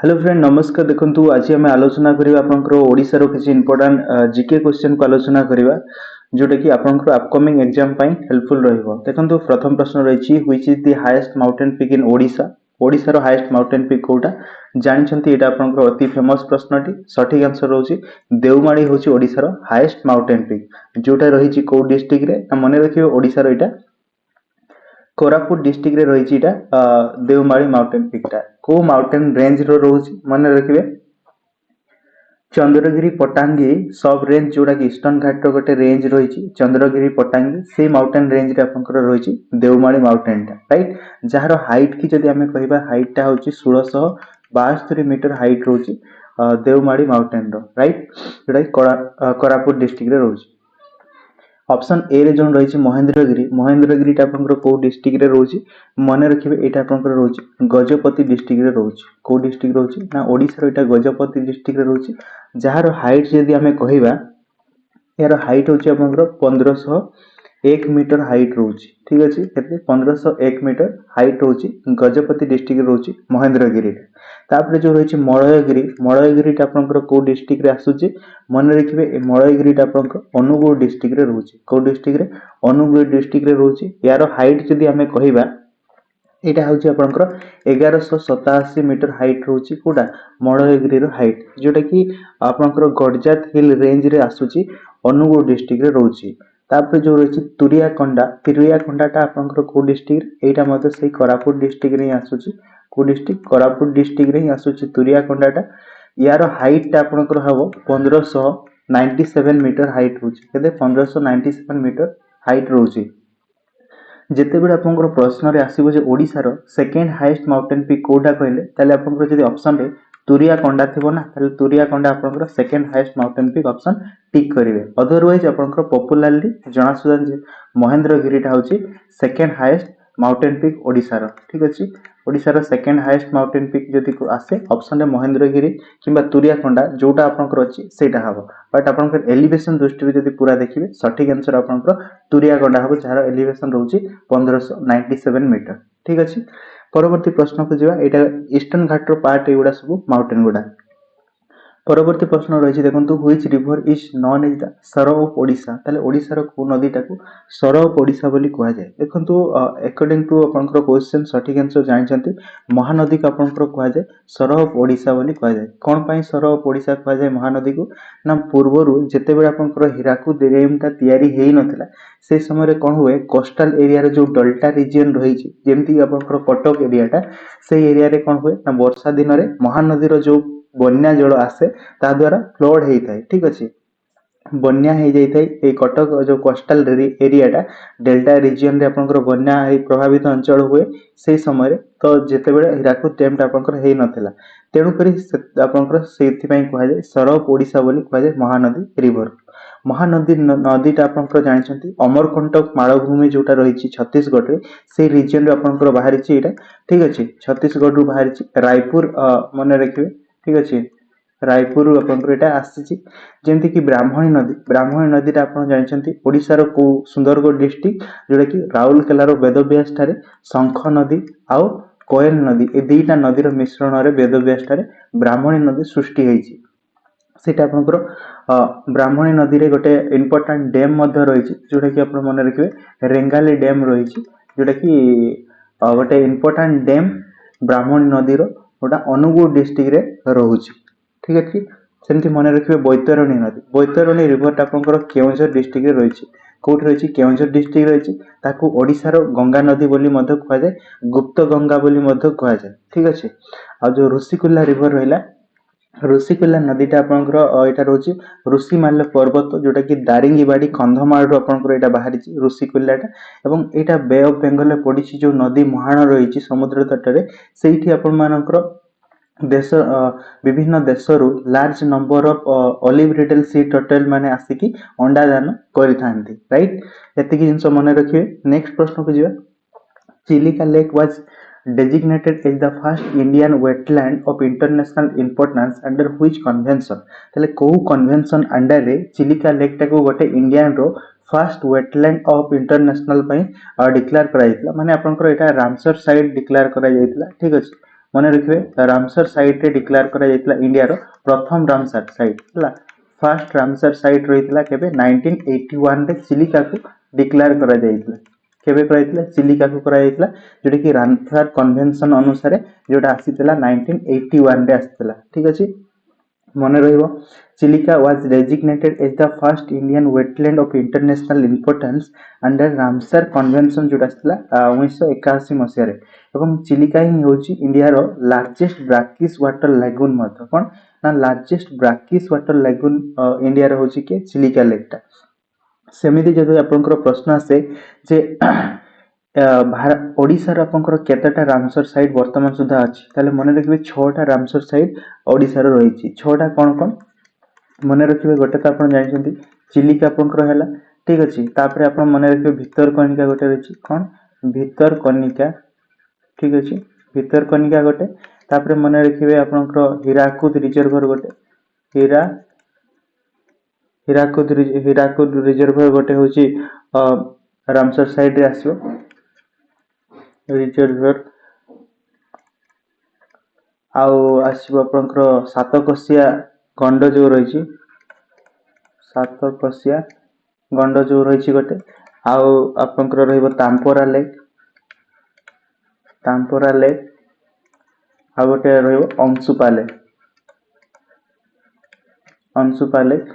Hello friend नमस्कार देखंतु आज आम आलोचना करबा आपनकर ओडिसा रो किछि इंपोर्टेंट जीके क्वेश्चन को आलोचना करबा जोटा कि आपनकर अपकमिंग एग्जाम पई हेल्पफुल रहइबो। देखंतु प्रथम प्रश्न रहिछि which is the highest mountain peak in Odisha. Odisha रो हाईएस्ट माउंटेन पीक कोटा जानिछंती एटा आपनकर अति फेमस प्रश्नटी। सठिक आंसर रहउछि देवमाळी होछि ओडिसा रो हाईएस्ट माउंटेन पीक जोटा रहिछि को डिस्ट्रिक्ट रे मने रखिबो ओडिसा रो एटा कोरापुट डिस्ट्रिक्ट रे रही देवमाली माउंटेन पीक को माउंटेन रेंज रो रोची मन रखिए चंद्रगिरी पटांगी सब रेंज जोड़ा कि ईस्टर्न घाट रो गोटे रेंज रही चंद्रगिरी पटांगी से माउंटेन रेंज रे आपनकर रही देवमाली माउंटेन टा राइट जार हाइट की जदि आमे कहबा हाइट टा होची 1672 metre height रोची Devmali mountain row right जोड़ा कोरापुट डिस्ट्रिक्ट रे रोची। ऑप्शन ए रे जोन रही महेंद्रगिरी महेंद्रगिरी आपनकर को डिस्ट्रिक्ट रे रोची मन रखिबे एटा आपनकर रोची गजपति डिस्ट्रिक्ट रे रोची को डिस्ट्रिक्ट रोची ना ओडिसा रो एटा गजपति डिस्ट्रिक्ट रे रोची जार हाइट जदि आमे कहिबा यार हाइट होची आपनकर 1501 मीटर हाइट रोची ठीक अछि केते 1501 मीटर हाइट रोची गजपति डिस्ट्रिक्ट रोची महेंद्रगिरी तापरे जो रही मलयगिरी मलयगिरी आपनकर को डिस्ट्रिक्ट रे आसुची मन रखिबे ए मलयगिरी आपनकर अनुगुळ डिस्ट्रिक्ट रे रोची को डिस्ट्रिक्ट रे अनुगुळ डिस्ट्रिक्ट रे रोची यार हाइट जदि आमे कहिबा एटा होची आपनकर 1187 मीटर हाइट रोची कोडा मलयगिरी रो हाइट जोटा कि आपनकर गडजात हिल रेंज रे आसुची अनुगुळ डिस्ट्रिक्ट रे रोची। तापर जो रही तुरियाकोंडाटा आपनकर को डिस्ट्रिक्ट एटा मते सेही कोरापुट डिस्ट्रिक्ट रे आसुची को डिस्ट्रिक्ट कोरापुट डिस्ट्रिक्ट रे आसुची तुरियाकोंडाटा यार हाइट टा आपनकर हबो 1597 मीटर हाइट रोची केते 1597 मीटर हाइट रोची। जेतेबेले आपनकर प्रश्न रे आसीबो जे ओडिसा रो सेकंड हाईएस्ट माउंटेन पीक कोडा कहले ताले आपनकर जदि ऑप्शन रे तुरियाकोंडा थिबो ना ताले तुरियाकोंडा आपनकर second highest mountain peak option tick करिवे अदरवाइज आपनकर पॉपुलरली जणा सुदन जे महेंद्रगिरीटा होची second highest mountain peak Odisha रो ठीक अछि ओडिसा रो सेकंड हाईएस्ट माउंटेन पीक जदि आसे ऑप्शन रे महेंद्रगिरी किबा तुरियाकोंडा जोटा आपनकर अछि सेटा हबो बट आपनकर एलिवेशन दृष्टि जदि पूरा देखिबे सठिक आंसर आपनकर तुरियाकोंडा हबो जार एलिवेशन रहउची 1597 मीटर ठीक अछि। परवर्ती प्रश्न को जीवा एटा ईस्टर्न घाट रो पार्ट एगुडा सब माउंटेन गुडा। परवर्ती प्रश्न रही देखंतु which river is known as the sorrow of Odisha ताले ओडिसा रो को नदी टाकू सरो ऑफ ओडिसा बोली कहा जाय। देखंतु अकॉर्डिंग टू आपनकर क्वेश्चन सठिक आंसर जानिचंती महानदी का आपनकर कहा जाय सरो ऑफ ओडिसा बोली कहा जाय। कोन पई सरो ऑफ ओडिसा कहा जाय महानदी को ना पूर्वरु जेते बेला आपनकर हिराकू डैम ता तयारी हेई नथिला से समय रे कोन हुए कोस्टल एरिया रे जो डेल्टा रीजन रही छि जेमति आपनकर कटक एरियाटा से एरिया रे कोन हुए ना वर्षा दिन रे महानदी रो जो बन्या जल आसे ता द्वारा फ्लड हेई थाए ठीक अछि बन्या हे जाई थाए ए कटक जो कोस्टल एरियाटा डेल्टा रीजन रे आपनकर बन्या हे प्रभावित अंचल हुए से समय रे तो जेते बेले हिराकुद डैम ता आपनकर हेई नथिला तेणु करी आपनकर सेति पई कहा जाय सरफ ओडिसा बोली कहा जाय महानदी रिवर। महानदी नदीटा आपनकर जानिछंती अमरकंटक मालभूमि जोटा रही छत्तीसगढ़ रे से रीजन रे आपनकर बाहरी छि एटा ठीक अछि छत्तीसगढ़ रु बाहरी छि रायपुर मने रखिबे ठीक अछि रायपुर आपनकर एटा आसी जेमति कि ब्राह्मणी नदी ता आपन जानिछंती ओडिसा रो को सुंदरगढ़ डिस्ट्रिक्ट जोटा कि राउरकेला रो वेदव्यास ठारे शंख नदी आउ कोयल नदी ए दुईटा नदी रो मिश्रण रे वेदव्यास ठारे ब्राह्मणी नदी सृष्टि हेछि सेटा आपनकर ब्राह्मणी नदी रे गोटे इंपोर्टेंट डैम मध्ये रही जोटा कि आपन मन रखिबे रेंगाली डैम रही जोटा कि गोटे इंपोर्टेंट डैम ब्राह्मणी नदी रो गोटा अनुगुळ डिस्ट्रिक्ट रे रहउची ठीक अछि सेमति मन रखिबे बैतरणी रिवर ता आपनकर केउंझर डिस्ट्रिक्ट रे रही कोठ रही केउंझर डिस्ट्रिक्ट रही ताकू ओडिसा रो गंगा नदी बोली मध्ये कहा जाय गुप्त गंगा बोली मध्ये कहा जाय ठीक अछि आ जो ऋषिकुल्ला रिवर रहिला ऋषिकुल्ला नदीटा आपनकर एटा रोची ऋषिमाल्य पर्वत जोटा कि दारिंगीबाड़ी कंधमाल रो आपनकर एटा बाहरी छि ऋषिकुल्लाटा एवं एटा बे ऑफ बंगाल रे पडिछि जो नदी महान रही समुद्र तट रे सेठी आपन मानकर देश विभिन्न देशरू large number of olive ridley sea turtle माने आसिकी अंडा दान करिथांती राइट एतिकी जिंस मने रखिए। नेक्स्ट प्रश्न को जिवा Chilika lake was designated as the first Indian wetland of international importance under which convention तले को कन्वेंशन अंडर रे चिलिका लेक टाको गोटे इंडियन रो फर्स्ट वेटलैंड ऑफ इंटरनेशनल पई डिक्लेयर करा जायतिला माने आपनकर एटा रामसर साइट डिक्लेयर करा जायतिला ठीक अछि मन रखिए रामसर साइट रे डिक्लेयर करा जायतिला इंडिया रो प्रथम रामसर साइट हला फर्स्ट रामसर साइट रहितला केबे 1981 रे चिलिका को डिक्लेयर करा जायतिला केबे कराइतिला चिलिका को करा जायतिला जोटा कि रामसर कन्वेंशन अनुसार जोटा आसीतिला 1981 रे आसीतिला ठीक अछि मन रहिबो Chilika was designated as the first Indian wetland of international importance under Ramsar Convention जोटा आसीतिला 1981 मसिया रे एवं चिलिका ही होची इंडिया रो लार्जेस्ट ब्रैकिश वाटर लैगून मत कोन ना largest brackish water lagoon India रो होची के चिलिका लेक टा सेमिति जदि आपनकर प्रश्न आसे जे ओडिशा रो आपनकर केतेटा रामसर साइट वर्तमान सुधा अछि ताले मन रखिबे 6टा रामसर साइट ओडिशा रो रहिछि 6टा कोन कोन मन रखिबे गोटे त आपन जानिसंती चिलिका आपनकर हैला ठीक अछि तापरे आपन मन रखिबे भितरकनिका गोटे रहिछि कोन भितरकनिका ठीक अछि भितरकनिका गोटे तापरे मन रखिबे आपनकर हीराकुद रिजर्वर गोटे हीराकुद रिजर्वर गोटे होची रामसर साइड रे आसीबो रिजर्वर आउ आसीबो आपनकर सातकोसिया गंड जो रहिछि सातकोसिया गंड जो रहिछि गोटे आउ आपनकर रहइबो तांपोरा लेक आ गोटे रहइबो अंशुपा लेक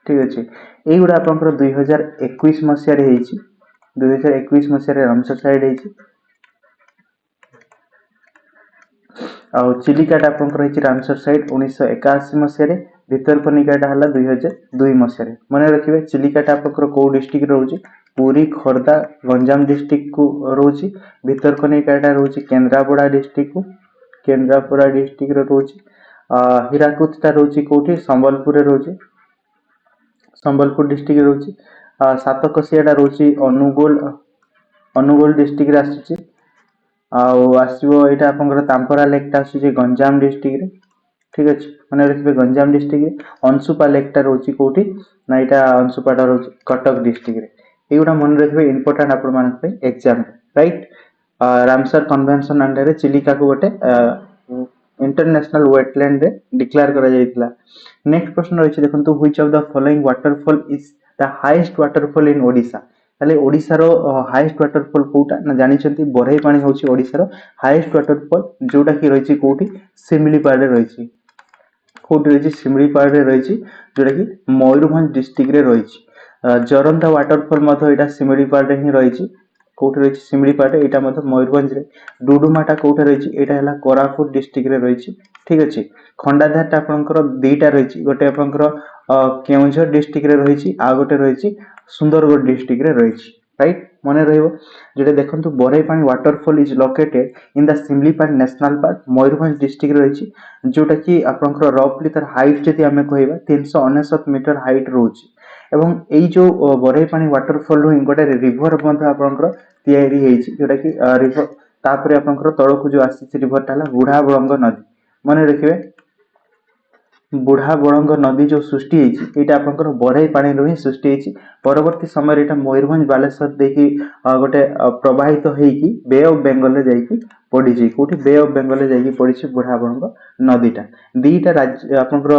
ठीक अछि एई गुडा आपनकर 2021 मसिया रे हेछि 2021 मसिया रे रामसर साइड हेछि आउ चिलिकाटा आपनकर हेछि रामसर साइड 1981 मसिया रे भितरकनिकाटा हला 2002 मसिया रे मने रखिबे चिलिकाटा आपनकर को डिस्ट्रिक्ट रहउछि पुरी खोर्धा गंजाम डिस्ट्रिक्ट को रहउछि भितरकनिकाटा रहउछि केंद्रापड़ा डिस्ट्रिक्ट रे रहउछि हीराकुदटा रहउछि कोठी संबलपुर रे रहउछि संबलपुर डिस्ट्रिक्ट रे रहउछि सातकोसियाटा रहउछि अनुगोल डिस्ट्रिक्ट रे आसीछि आउ आसीबो एटा आपनकर तांपरा लेकटा आसीछि गंजाम डिस्ट्रिक्ट रे ठीक अछि मने रखिबे गंजाम डिस्ट्रिक्ट रे अंशुपा लेकटा रहउछि कोठी ना एटा अंशुपाटा रहउछि कटक डिस्ट्रिक्ट रे एगुडा मन रखिबे इंपोर्टेंट आपन मान पे exam right Ramsar convention under रे चिलिका को गोटे इंटरनेशनल वेटलैंड रे डिक्लेयर करा जायतिला नेक्स्ट प्रश्न रहिछि देखंतु which of the following waterfall is the highest waterfall in Odisha ताले ओडिसा रो हाईएस्ट वाटरफॉल कोटा ना जानि छथि बरई पानी होछि ओडिसा रो हाईएस्ट वाटरफॉल जोटा कि रहिछि कोठी सिमलीपाल रे रहिछि कोठी रहिछि सिमलीपाल रे रहिछि जोटा कि मयूरभंज डिस्ट्रिक्ट रे रहिछि जरंता वाटरफॉल मधो एटा सिमलीपाल रे ही रहिछि कोठी रहिछि सिमलीपाल रे एटा मधो मयूरभंज रे डुडुमाटा कोठी रहिछि एटा हला कोरापुट डिस्ट्रिक्ट रे रहिछि ठीक अछि खंडाधारटा आपनकर दुईटा रहिछि गोटे आपनकर केउझर डिस्ट्रिक्ट रे रहिछि आ गोटे रहिछि सुंदरगढ़ डिस्ट्रिक्ट रे रहिछि राइट मने रहिबो जेटा देखंतु Barehipani waterfall is located in the Similipal national park Mayurbhanj district रे रहिछि जोटा कि आपनकर रफली तर हाइट जति हमें कहबा 399 मीटर हाइट रहउछि एवं एई जो बरई पानी वाटरफॉल रो गोटे रिवर मध्ये आपनकर तयारी हेछि जोटा कि रिवर तापरे आपनकर तळकु जो आसी रिवर ताला बुढ़ा बळंग नदी मने रखिबे बुढ़ा बळंग नदी जो सृष्टि हेछि एटा आपनकर बरई पानी रो ही सृष्टि हेछि परवर्ती समय एटा मयूरभंज बालेश्वर देखि गोटे प्रवाहित हेकी बे ऑफ बंगाल रे जाईकी पडिछि कोठी बे ऑफ बंगाल रे जाईकी पडिछि बुढ़ा बळंग नदीटा दीटा राज्य आपनकर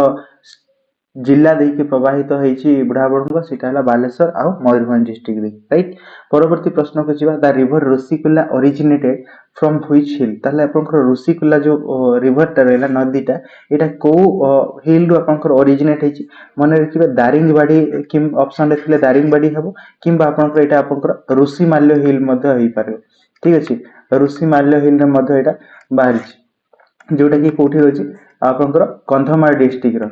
जिला देखि प्रवाहित हेछि बुढ़ा बळंग सेटा हला बालेश्वर आ मयूरभंज डिस्ट्रिक्ट रे राइट परवर्ती प्रश्न को जिबा the river Rushikulya originated from which hill ताले आपनकर रुसिकुला जो रिवर टा रहला नदीटा एटा को हिल रो आपनकर ओरिजिनेट हेछि मने रखिबे दारिंगबाड़ी किम ऑप्शन रे थिले दारिंगबाड़ी हबो किंबा आपनकर एटा आपनकर रुसिमाल्य हिल मध्ये होई पारे ठीक अछि रुसिमाल्य हिल रे मध्ये एटा बाहरिछि जोटा कि कोठी रहछि आपनकर कंधमाल डिस्ट्रिक्ट रो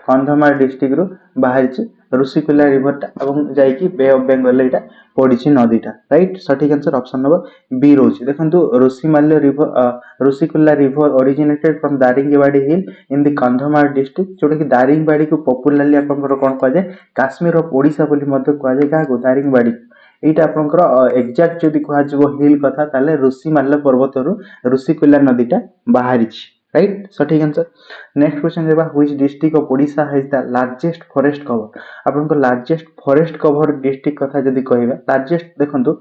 कंधमाल डिस्ट्रिक्ट रो बाहरिछि रुसिकुला रिवर टा एवं जाईकी बे ऑफ बंगाल एटा पडिछि नदीटा राइट सठिक आंसर ऑप्शन नंबर बी रोछि देखंतु रुसिमाल्य river Rushikulya river originated from Daringbadi hill in the Kandhamal district जोटा कि दारिंगबाड़ी को पॉपुलरली आपनकर कोन कह जाय काश्मीर ऑफ ओडिशा बोली मध्ये कह जाय का दारिंगबाड़ी एटा आपनकर एग्जैक्ट जदी कह जबो हिल कथा ताले रुसिमाल्य पर्वत रु रुसिकुला नदीटा बाहरिछि राइट सठिक आंसर नेक्स्ट क्वेश्चन जेबा which district of Odisha has the largest forest cover आपन को लार्जेस्ट फॉरेस्ट कवर डिस्ट्रिक्ट कथा जदी कहबा लार्जेस्ट देखंतु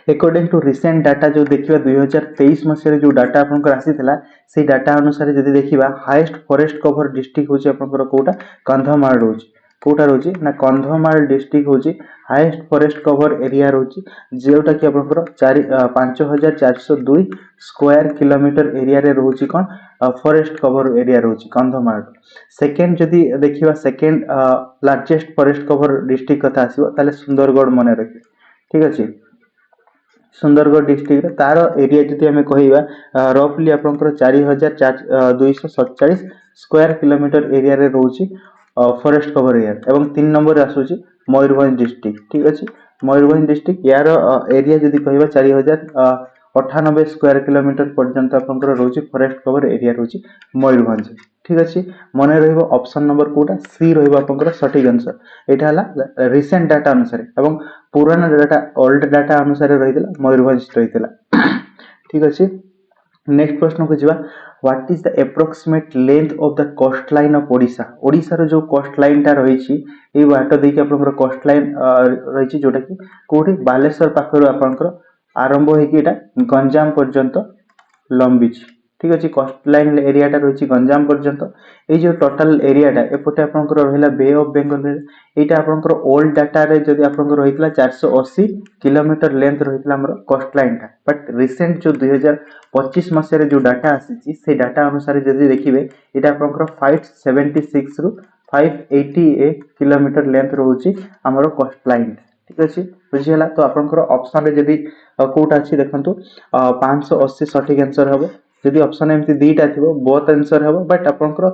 अकॉर्डिंग टू रिसेंट डाटा जो देखिबा 2023 मसिया जो डाटा आपनकर आसीथिला से डाटा अनुसार जदि देखिबा हाईएस्ट फॉरेस्ट कवर डिस्ट्रिक्ट होची आपनकर कोटा कंधमाल रोची कोटा रोची ना कंधमाल डिस्ट्रिक्ट होची हाईएस्ट फॉरेस्ट कवर एरिया रोची जेउटा कि आपनकर 5402 स्क्वायर किलोमीटर एरिया रे रोची कोन फॉरेस्ट कवर एरिया रोची कंधमाल सेकंड जदि देखिबा second largest forest cover district कथा आसीबो ताले सुंदरगढ़ मने रखि ठीक अछि सुंदरगढ़ डिस्ट्रिक्ट तार एरिया जदि हमें कहवा रफली आपंकर 4247 स्क्वायर किलोमीटर एरिया रे रोची फॉरेस्ट कवर एरिया एवं 3 नंबर आसुची मयूरभंज डिस्ट्रिक्ट ठीक अछि मयूरभंज डिस्ट्रिक्ट यार एरिया जदि कहवा 4098 स्क्वायर किलोमीटर पर्यंत आपंकर रोची फॉरेस्ट कवर एरिया रोची मयूरभंज ठीक अछि मने रहइबो ऑप्शन नंबर कोटा सी रहइबो आपंकर सटीक आंसर एटा हला रिसेंट डाटा अनुसार एवं पुराना डाटा ओल्ड डाटा अनुसार रहितला मयूरभंज रहितला ठीक अछि नेक्स्ट प्रश्न को जिबा what is the approximate length of the coast line of Odisha Odisha रो जो कोस्ट लाइन टा रहिछि ए वाटर देके आपनकर कोस्ट लाइन रहिछि जोटा कि कोठी बालेश्वर पाखरो आपनकर आरंभ होई कि एटा गंजाम पर्यंत लंबिछि ठीक अछि कोस्ट लाइन एरिया टा रहिछि गंजाम पर्यंत ए जो टोटल एरिया टा एपटे आपनकर रहिला बे ऑफ बेंगल रे एटा आपनकर ओल्ड डाटा रे जदि आपनकर रहितला 480 किलोमीटर लेंथ रहितला हमर कोस्ट लाइन टा बट रिसेंट जो 2025 मसिया रे जो डाटा आसीछि से डाटा अनुसार जदि देखिबे एटा आपनकर 576 रु 588 किलोमीटर लेंथ रहउछि हमर कोस्ट लाइन ठीक अछि बुझियला तो आपनकर ऑप्शन रे जदि कोटा अछि देखंतु 580 सटीक आंसर हबो जदि ऑप्शन एमती दीटा थिबो बोथ आंसर हबो बट आपनकर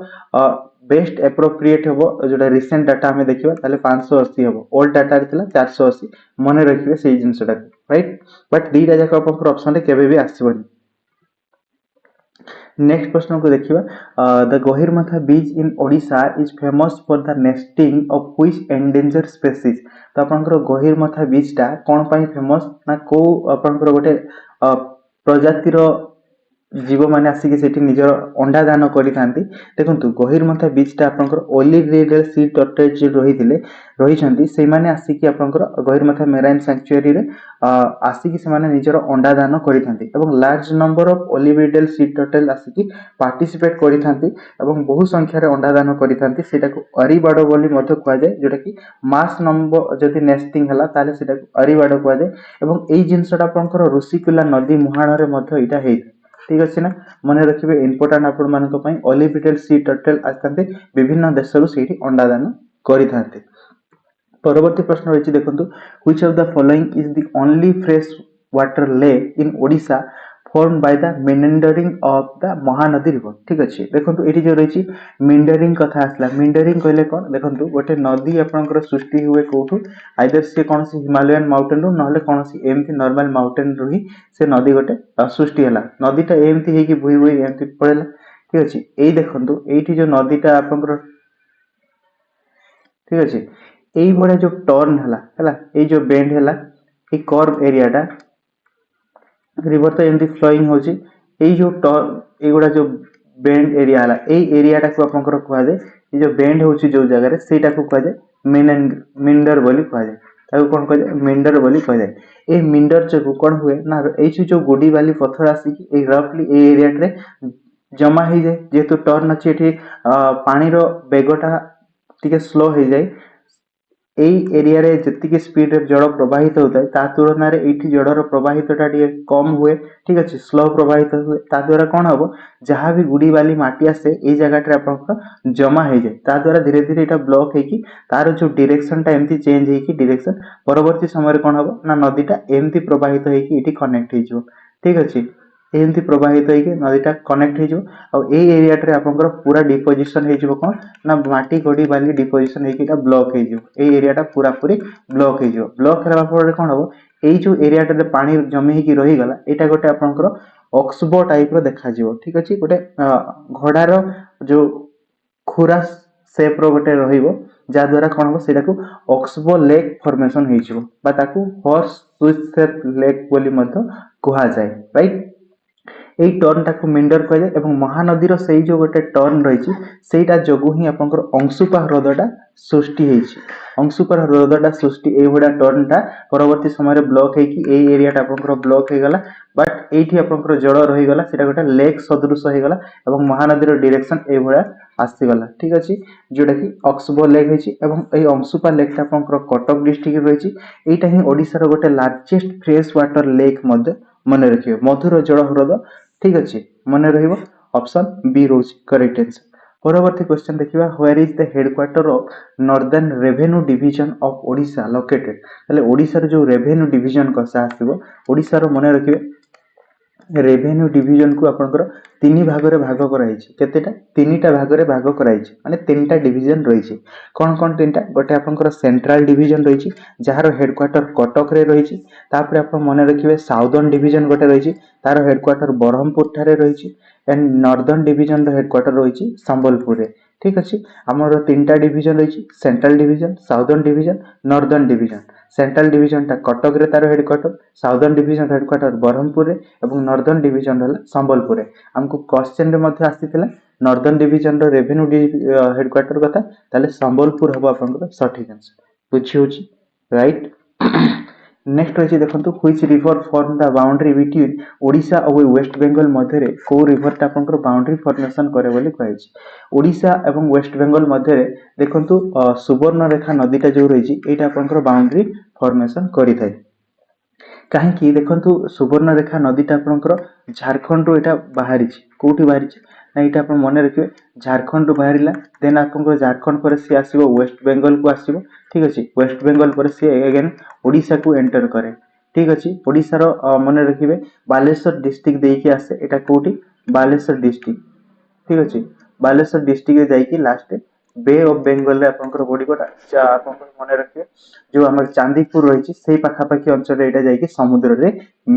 बेस्ट एप्रोप्रिएट हबो जोटा रिसेंट डाटा हमें देखिबा ताले 580 हबो ओल्ड डाटा रे थिला 480 मने रखिबे सेही जिंसटा राइट बट दीटा जाक आपनकर ऑप्शन रे केबे भी आसीबनी नेक्स्ट प्रश्न को देखिबा the Gahirmatha beach in Odisha is famous for the nesting of which endanger species तो आपनकर गहिरमाथा बीच टा कोन पई फेमस ना को आपनकर गोटे प्रजातिर जीव माने आसिक सेठी निजर अंडा दान करिथांती देखंतु गहिरमाथा बीच टा आपनकर ओलिव रिडल सी टर्टल जे रहिछंती से माने आसिक आपनकर गहिरमाथा मेराइन सैंक्चुअरी रे आसिक से माने निजर अंडा दान करिथांती एवं large number of olive ridley sea turtle आसिक पार्टिसिपेट करिथांती एवं बहु संख्या रे अंडा दान करिथांती सेटा को अरिबाडो बोली मध्य कुआ जाय जोटा कि मास नंबर जदि नेस्टिंग हला ताले सेटा को अरिबाडो कुआ जाय एवं एई जिंसटा आपनकर ऋषिकुला नदी मुहाण रे मध्य इटा हेइ ठीक अछि ना मने रखिबे इंपोर्टेंट आपण मानक पई ओलिव रिडल सी टर्टल आस्तांते विभिन्न देशरु सेठी अंडा दान करिथांते परवर्ती प्रश्न रहिछि देखंतु which of the following is the only fresh water lake in Odisha formed by the meandering of the Mahanadi river ठीक अछि देखंतु एठी जो रहिछि meandering कथा आसला meandering कहले कोन देखंतु गोटे नदी आपनकर सृष्टि हुए कोठु आइदर से कोनसी हिमालयन माउंटेन रो नहले कोनसी एमती नॉर्मल माउंटेन रो ही से नदी गोटे सृष्टि हला नदीटा एमती हे कि भुई भुई एमती पड़ेला ठीक अछि एई देखंतु एठी जो नदीटा आपनकर ठीक अछि एई बडा जो टर्न हला एई जो बेंड हला ए कर्व एरियाटा रिवर तो एमती फ्लोइंग होची एई जो एगुडा जो बेंड एरिया हला एई एरियाटा को आपनकर कुआ जाय ए जो बेंड होची जो जगह रे सेटा को कुआ जाय मिंडर बोली कुआ जाय ताको कोन कुआ जाय मिंडर बोली कुआ जाय ए मिंडर चकु कोन हुए ना एई जो गोडी वाली पत्थर आसी कि ए रफली ए एरिया रे जमा हे जाय जेतु टर्न अछि एठी पानी रो बेगटा टिके स्लो हे जाय एई एरिया रे जति स्पीड रे जड़ प्रवाहित होता है ता तुलना रे एठी जड़र प्रवाहितटा टिके कम हुए ठीक अछि स्लो प्रवाहित हुए ता द्वारा कोन हबो जहां भी गुडी वाली माटी आसे ए जगह रे आपन जमा हे जाय ता द्वारा धीरे धीरे एटा ब्लॉक हे कि तार जो डायरेक्शन टा एमती चेंज हे कि डायरेक्शन परवर्ती समय रे कोन हबो ना नदीटा एमती प्रवाहित हे कि एठी कनेक्ट हे जो ठीक अछि एमती प्रवाहित हे कि नदीटा कनेक्ट हे जो आ ए एरिया रे आपनकर पूरा डिपोजिशन हे जो कोन ना माटी गडी वाली डिपोजिशन हे कि एटा ब्लॉक हे जो ए एरियाटा पूरा पूरी ब्लॉक हे जो ब्लॉक हेला पर कोन हबो एई जो एरियाटा रे पानी जमी हे कि रहि गला एटा गोटे आपनकर ऑक्सबो टाइप रो देखा जिवो ठीक अछि गोटे घोडार जो खुरा शेप रो गोटे रहिबो जा द्वारा कोन हबो सेटा को ऑक्सबो लेक फॉर्मेशन हे जिवो बा ताकू हॉर्स स्विच शेप लेक बोली मध्य कुहा जाय राइट এই ଟର୍ନଟା କୁ ମିଣ୍ଡର କୁହାଯାଏ ଏବଂ ମହାନଦୀର ସେଇ ଯୋଉ ଗୋଟେ ଟର୍ନ ରହିଛି ସେଇଟା ଯୋଗୁ ହିଁ ଆପଣଙ୍କର ଅଂଶୁପା ହ୍ରଦଟା ସୃଷ୍ଟି ହେଇଛି। ଅଂଶୁପା ହ୍ରଦଟା ସୃଷ୍ଟି ଏଇଭଳିଆ ଟର୍ନଟା ପରବର୍ତ୍ତୀ ସମୟରେ ବ୍ଲକ୍ ହେଇକି ଏଇ ଏରିଆଟା ଆପଣଙ୍କର ବ୍ଲକ୍ ହେଇଗଲା, ବଟ୍ ଏଇଠି ଆପଣଙ୍କର ଜଳ ରହିଗଲା, ସେଇଟା ଗୋଟେ ଲେକ୍ ସଦୃଶ ହେଇଗଲା ଏବଂ ମହାନଦୀର ଡିରେକ୍ସନ ଏଇଭଳିଆ ଆସିଗଲା। ଠିକ ଅଛି, ଯୋଉଟା କି ଅକ୍ସବୋ ଲେକ୍ ହେଇଛି ଏବଂ ଏଇ ଅଂଶୁପା ଲେକ୍ଟା ଆପଣଙ୍କର କଟକ ଡିଷ୍ଟ୍ରିକ୍ଟରେ ରହିଛି। ଏଇଟା ହିଁ ଓଡ଼ିଶାର ଗୋଟେ ଲାର୍ଜେଷ୍ଟ ଫ୍ରେଶ ୱାଟର ଲେକ୍ ମଧ୍ୟ ମନେ ରଖିବେ, ମଧୁର ଜଳ ହ୍ରଦ। ଠିକ ଅଛି, ମନେ ରହିବ, ଅପସନ ବି ରହୁଛି କରେକ୍ଟ ଆନ୍ସର। ପରବର୍ତ୍ତୀ କ୍ୱେଶ୍ଚନ ଦେଖିବା, where is the headquarter of northern revenue division of Odisha located. ତାହେଲେ ଓଡ଼ିଶାର ଯୋଉ ରେଭେନ୍ୟୁ ଡିଭିଜନ କଥା ଆସିବ, ଓଡ଼ିଶାର ମନେ ରଖିବେ ରେଭେନ୍ୟୁ ଡିଭିଜନକୁ ଆପଣଙ୍କର ତିନି ଭାଗରେ ଭାଗ କରାଯାଇଛି। କେତେଟା? ତିନିଟା ଭାଗରେ ଭାଗ କରାଯାଇଛି, ମାନେ ତିନିଟା ଡିଭିଜନ ରହିଛି। କ'ଣ କ'ଣ ତିନିଟା? ଗୋଟେ ଆପଣଙ୍କର ସେଣ୍ଟ୍ରାଲ ଡିଭିଜନ ରହିଛି ଯାହାର ହେଡକ୍ୱାର୍ଟର କଟକରେ ରହିଛି। ତାପରେ ଆପଣ ମନେ ରଖିବେ ସାଉଦର୍ନ ଡିଭିଜନ ଗୋଟେ ରହିଛି, ତାର ହେଡକ୍ୱାର୍ଟର ବ୍ରହ୍ମପୁର ଠାରେ ରହିଛି। ଏଣ୍ଡ ନର୍ଦର୍ନ ଡିଭିଜନର ହେଡକ୍ୱାର୍ଟର ରହିଛି ସମ୍ବଲପୁରରେ। ଠିକ ଅଛି, ଆମର ତିନିଟା ଡିଭିଜନ ରହିଛି, central division, southern division, northern division. Central ଡିଭିଜନଟା କଟକରେ ତାର ହେଡକ୍ୱାର୍ଟର, ସାଉଦର୍ନ ଡିଭିଜନ ହେଡକ୍ୱାର୍ଟର ବ୍ରହ୍ମପୁରରେ ଏବଂ ନର୍ଦର୍ନ ଡିଭିଜନ ହେଲା ସମ୍ବଲପୁରରେ। ଆମକୁ କ୍ୱେଶ୍ଚନରେ ମଧ୍ୟ ଆସିଥିଲା ନର୍ଦର୍ନ ଡିଭିଜନର ରେଭେନ୍ୟୁ ହେଡକ୍ୱାର୍ଟର କଥା, ତାହେଲେ ସମ୍ବଲପୁର ହବ ଆପଣଙ୍କର ସଠିକ ଆନ୍ସର। ବୁଝି ହଉଛି, ରାଇଟ୍। ନେକ୍ସଟ ରହିଛି ଦେଖନ୍ତୁ, which river form the boundary between Odisha ଆଉ ୱେଷ୍ଟ ବେଙ୍ଗଲ ମଧ୍ୟରେ କୋଉ ରିଭରଟା ଆପଣଙ୍କର ବାଉଣ୍ଡରୀ ଫର୍ମେସନ କରେ ବୋଲି କୁହାଯାଇଛି। ଓଡ଼ିଶା ଏବଂ ୱେଷ୍ଟ ବେଙ୍ଗଲ ମଧ୍ୟରେ ଦେଖନ୍ତୁ ସୁବର୍ଣ୍ଣରେଖା ନଦୀଟା ଯୋଉ ରହିଛି ଏଇଟା ଆପଣଙ୍କର ବାଉଣ୍ଡରୀ ଫର୍ମେସନ କରିଥାଏ। କାହିଁକି? ଦେଖନ୍ତୁ ସୁବର୍ଣ୍ଣରେଖା ନଦୀଟା ଆପଣଙ୍କର ଝାରଖଣ୍ଡରୁ ଏଇଟା ବାହାରିଛି। କୋଉଠି ବାହାରିଛି? ନା ଏଇଟା ଆପଣ ମନେ ରଖିବେ ଝାରଖଣ୍ଡରୁ ବାହାରିଲା, ଦେନ୍ ଆପଣଙ୍କର ଝାରଖଣ୍ଡ ପରେ ସିଏ ଆସିବ ୱେଷ୍ଟ ବେଙ୍ଗଲକୁ ଆସିବ। ଠିକ ଅଛି, ୱେଷ୍ଟ ବେଙ୍ଗଲ ପରେ ସିଏ ଏଗେନ୍ ଓଡ଼ିଶାକୁ ଏଣ୍ଟର କରେ। ଠିକ ଅଛି, ଓଡ଼ିଶାର ମନେ ରଖିବେ ବାଲେଶ୍ୱର ଡିଷ୍ଟ୍ରିକ୍ଟ ଦେଇକି ଆସେ। ଏଇଟା କୋଉଠି? ବାଲେଶ୍ୱର ଡିଷ୍ଟ୍ରିକ୍ଟ। ଠିକ ଅଛି, ବାଲେଶ୍ୱର ଡିଷ୍ଟ୍ରିକ୍ଟରେ ଯାଇକି ଲାଷ୍ଟ ବେ ଅଫ ବେଙ୍ଗଲରେ ଆପଣଙ୍କର ପଡ଼ିବ। ଆପଣଙ୍କର ମନେ ରଖିବେ ଯୋଉ ଆମର ଚାନ୍ଦିପୁର ରହିଛି ସେଇ ପାଖାପାଖି ଅଞ୍ଚଳରେ ଏଇଟା ଯାଇକି ସମୁଦ୍ରରେ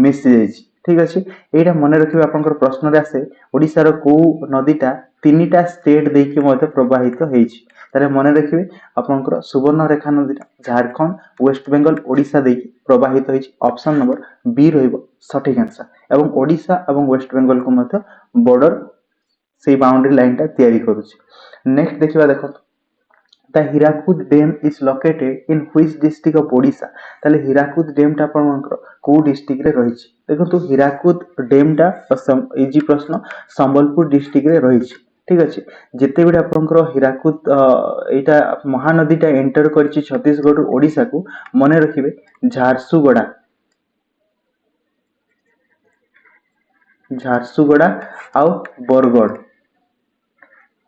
ମିଶି ଯାଇଛି। ଠିକ ଅଛି, ଏଇଟା ମନେ ରଖିବେ ଆପଣଙ୍କର ପ୍ରଶ୍ନରେ ଆସେ ଓଡ଼ିଶାର କୋଉ ନଦୀଟା ତିନିଟା ଷ୍ଟେଟ ଦେଇକି ମଧ୍ୟ ପ୍ରବାହିତ ହେଇଛି। ତାହେଲେ ମନେ ରଖିବେ ଆପଣଙ୍କର ସୁବର୍ଣ୍ଣରେଖା ନଦୀଟା ଝାରଖଣ୍ଡ, ୱେଷ୍ଟ ବେଙ୍ଗଲ, ଓଡ଼ିଶା ଦେଇକି ପ୍ରବାହିତ ହେଇଛି। ଅପସନ ନମ୍ବର ବି ରହିବ ସଠିକ ଆନ୍ସର। ଏବଂ ଓଡ଼ିଶା ଏବଂ ୱେଷ୍ଟ ବେଙ୍ଗଲକୁ ମଧ୍ୟ ବର୍ଡର ସେଇ ବାଉଣ୍ଡରୀ ଲାଇନଟା ତିଆରି କରୁଛି। ନେକ୍ସଟ ଦେଖିବା, ଦେଖନ୍ତୁ the Hirakud dam is located in which district of Odisha. ତାହେଲେ ହୀରାକୁଦ ଡ୍ୟାମ୍ଟା ଆପଣଙ୍କର କୋଉ ଡିଷ୍ଟ୍ରିକ୍ଟରେ ରହିଛି? ଦେଖନ୍ତୁ ହୀରାକୁଦ ଡ୍ୟାମ୍ଟା ଇଜି ପ୍ରଶ୍ନ, ସମ୍ବଲପୁର ଡିଷ୍ଟ୍ରିକ୍ଟରେ ରହିଛି। ଠିକ ଅଛି, ଯେତେବେଳେ ଆପଣଙ୍କର ହୀରାକୁଦ ଏଇଟା ମହାନଦୀଟା ଏଣ୍ଟର କରିଛି ଛତିଶଗଡ଼ରୁ ଓଡ଼ିଶାକୁ, ମନେ ରଖିବେ ଝାରସୁଗୁଡା ଆଉ ବରଗଡ଼।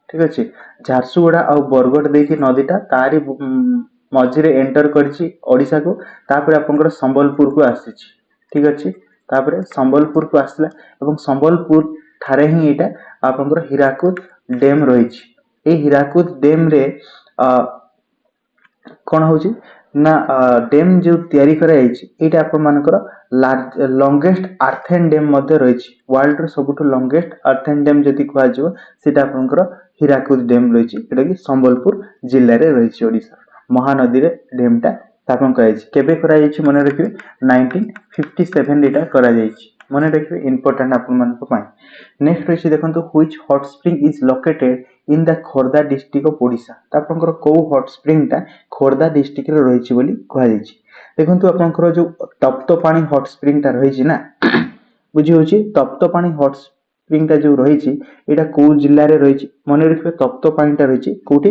ଠିକ ଅଛି, ଝାରସୁଗୁଡା ଆଉ ବରଗଡ଼ ଦେଇକି ନଦୀଟା ତାରି ମଝିରେ ଏଣ୍ଟର କରିଛି ଓଡ଼ିଶାକୁ, ତାପରେ ଆପଣଙ୍କର ସମ୍ବଲପୁରକୁ ଆସିଛି। ଠିକ ଅଛି, ତାପରେ ସମ୍ବଲପୁରକୁ ଆସିଲା ଏବଂ ସମ୍ବଲପୁର ଠାରେ ହିଁ ଏଇଟା ଆପଣଙ୍କର ହୀରାକୁଦ ଡ୍ୟାମ୍ ରହିଛି। ଏଇ ହୀରାକୁଦ ଡ୍ୟାମ୍ରେ କ'ଣ ହଉଛି ନା ଡ୍ୟାମ୍ ଯୋଉ ତିଆରି କରାଯାଇଛି ଏଇଟା ଆପଣମାନଙ୍କର ଲଙ୍ଗେଷ୍ଟ ଆର୍ଥେନ ଡ୍ୟାମ୍ ମଧ୍ୟ ରହିଛି। ୱାର୍ଲଡର ସବୁଠୁ ଲଙ୍ଗେଷ୍ଟ ଆର୍ଥେନ ଡ୍ୟାମ୍ ଯଦି କୁହାଯିବ ସେଇଟା ଆପଣଙ୍କର ହୀରାକୁଦ ଡ୍ୟାମ୍ ରହିଛି, ଯୋଉଟା କି ସମ୍ବଲପୁର ଜିଲ୍ଲାରେ ରହିଛି। ଓଡ଼ିଶା ମହାନଦୀରେ ଡ୍ୟାମ୍ଟା ସ୍ଥାପନ କରାଯାଇଛି। କେବେ କରାଯାଇଛି? ମନେ ରଖିବେ 1957 ଏଇଟା କରାଯାଇଛି। ମନେ ରଖିବେ, ଇମ୍ପୋର୍ଟାଣ୍ଟ ଆପଣମାନଙ୍କ ପାଇଁ। ନେକ୍ସଟ ରହିଛି ଦେଖନ୍ତୁ, which hot spring is located in the Khordha district of Odisha. ତ ଆପଣଙ୍କର କୋଉ ହଟ୍ ସ୍ପ୍ରିଙ୍ଗଟା ଖୋର୍ଦ୍ଧା ଡିଷ୍ଟ୍ରିକ୍ଟରେ ରହିଛି ବୋଲି କୁହାଯାଇଛି। ଦେଖନ୍ତୁ ଆପଣଙ୍କର ଯୋଉ ତପ୍ତପାଣି ହଟ୍ ସ୍ପ୍ରିଙ୍ଗଟା ରହିଛି ନା, ବୁଝି ହଉଛି, ତପ୍ତପାଣି ହଟ୍ ସ୍ପ୍ରିଙ୍ଗଟା ଯୋଉ ରହିଛି ଏଇଟା କୋଉ ଜିଲ୍ଲାରେ ରହିଛି? ମନେ ରଖିବେ ତପ୍ତପାଣିଟା ରହିଛି କୋଉଠି?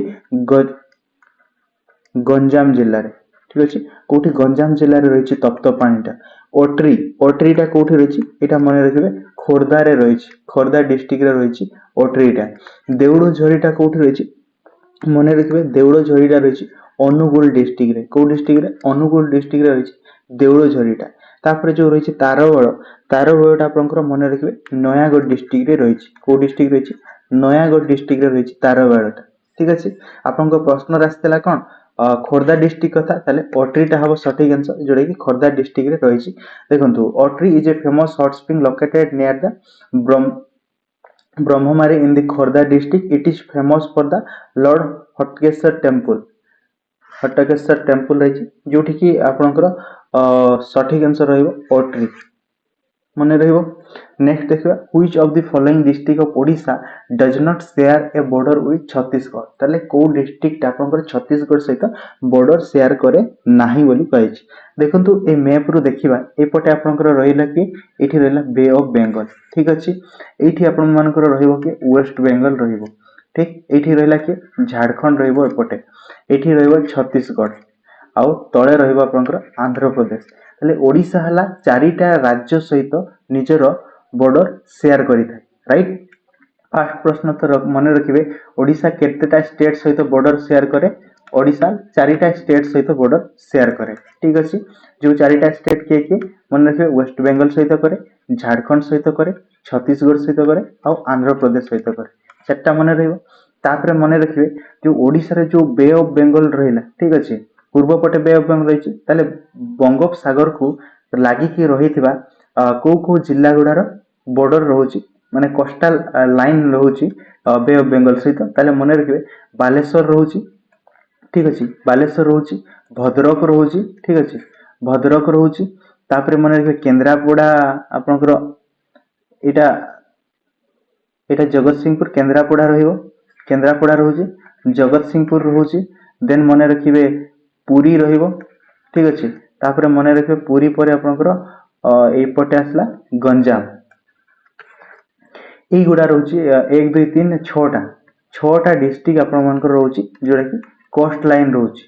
ଗଞ୍ଜାମ ଜିଲ୍ଲାରେ। ଠିକ ଅଛି, କୋଉଠି? ଗଞ୍ଜାମ ଜିଲ୍ଲାରେ ରହିଛି ତପ୍ତପାଣିଟା। ଅଟ୍ରିଟା କୋଉଠି ରହିଛି? ଏଇଟା ମନେ ରଖିବେ ଖୋର୍ଦ୍ଧାରେ ରହିଛି, ଖୋର୍ଦ୍ଧା ଡିଷ୍ଟ୍ରିକ୍ଟରେ ରହିଛି ଅଟ୍ରିଟା। ଦେଉଳଝରିଟା କୋଉଠି ରହିଛି? ମନେ ରଖିବେ ଦେଉଳଝରିଟା ରହିଛି ଅନୁଗୁଳ ଡିଷ୍ଟ୍ରିକ୍ଟରେ। କୋଉ ଡିଷ୍ଟ୍ରିକ୍ଟରେ? ଅନୁଗୁଳ ଡିଷ୍ଟ୍ରିକ୍ଟରେ ରହିଛି ଦେଉଳଝରିଟା। ତାପରେ ଯୋଉ ରହିଛି ତାରବଳଟା ଆପଣଙ୍କର ମନେ ରଖିବେ ନୟାଗଡ଼ ଡିଷ୍ଟ୍ରିକ୍ଟରେ ରହିଛି। କୋଉ ଡିଷ୍ଟ୍ରିକ୍ଟ ରହିଛି? ନୟାଗଡ଼ ଡିଷ୍ଟ୍ରିକ୍ଟରେ ରହିଛି ତାରବାଳଟା। ଠିକ ଅଛି, ଆପଣଙ୍କ ପ୍ରଶ୍ନରେ ଆସିଥିଲା କ'ଣ ଖୋର୍ଦ୍ଧା ଡିଷ୍ଟ୍ରିକ୍ଟ କଥା, ତାହେଲେ ଅଟ୍ରିଟା ହବ ସଠିକ ଆନ୍ସର, ଯୋଉଟା କି ଖୋର୍ଦ୍ଧା ଡିଷ୍ଟ୍ରିକ୍ଟରେ ରହିଛି। ଦେଖନ୍ତୁ Atri is a famous hot spring located near the Brahmamari in the Khordha district. It is famous for the Lord Hatkesar temple. Hatakeshwar temple ରହିଛି, ଯୋଉଠି କି ଆପଣଙ୍କର ସଠିକ ଆନ୍ସର ରହିବ ଅଟ୍ରି। मने रहिबो। नेक्स्ट देखिबा which of the following district of Odisha does not share A border with Chhattisgarh. ताले को डिस्ट्रिक्ट आपनकर छत्तीसगढ़ सहित बॉर्डर शेयर करे नाही बोली कहिछि। देखंतु ए मैप रु देखिबा एपटे आपनकर रहिला कि एठी रहिला बे ऑफ बेंगल, ठीक अछि। एठी आपन मानकर रहिबो कि वेस्ट बेंगल रहिबो, ठीक। एठी रहिला कि झारखंड रहिबो एपटे, एठी रहिबो छत्तीसगढ़ आउ तळे रहिबो आपनकर आंध्र प्रदेश। ताले ओडिशा हला चारिटा राज्य सहित निजर बॉर्डर शेयर करिଥାଏ, राइट। फास्ट प्रश्न तो मन रखिए ओडिशा केतेटा स्टेट सहित बॉर्डर शेयर करे। ओडिशा चारिटा स्टेट सहित बॉर्डर शेयर करे, ठीक अछि। जो चारिटा स्टेट किए किए मन रखिए वेस्ट बेंगल सहित करे, झारखंड सहित करे, छत्तीसगढ़ सहित करे और आंध्र प्रदेश सहित करे। चारटा मन रहिबो। तापर मन रखिए जो ओडिशा रे जो बे ऑफ बेंगल रहिला, ठीक अछि। पूर्व पटे बे ऑफ बेंगल रहिछि, ताले बंगोपसागर को लागिकी रहिथिबा को जिल्ला गुडार बॉर्डर रहुछि माने कोस्टल लाइन रहुछि बे ऑफ बेंगल सहित। ताले मन रखिए बालेश्वर रहुछि, ठीक अछि। बालेश्वर रहुछि, भद्रक रहुछि, ठीक अछि। भद्रक रहुछि। तापर मन रखिए केंद्रापड़ा आपनकर एटा एटा जगतसिंहपुर केंद्रापड़ा रहिबो, केंद्रापड़ा रहुछि। जगतसिंहपुर रहुछि। देन मन रखिए पुरी रहिबो, ठीक अछि। तापर मन रखिए पुरी परे आपनकर एपटे आसला गंजाम। एई गुडा रहुछि 1 2 3 6टा 6टा डिस्ट्रिक्ट आपन मानकर रहुछि जोटा कि कोस्ट लाइन रहुछि।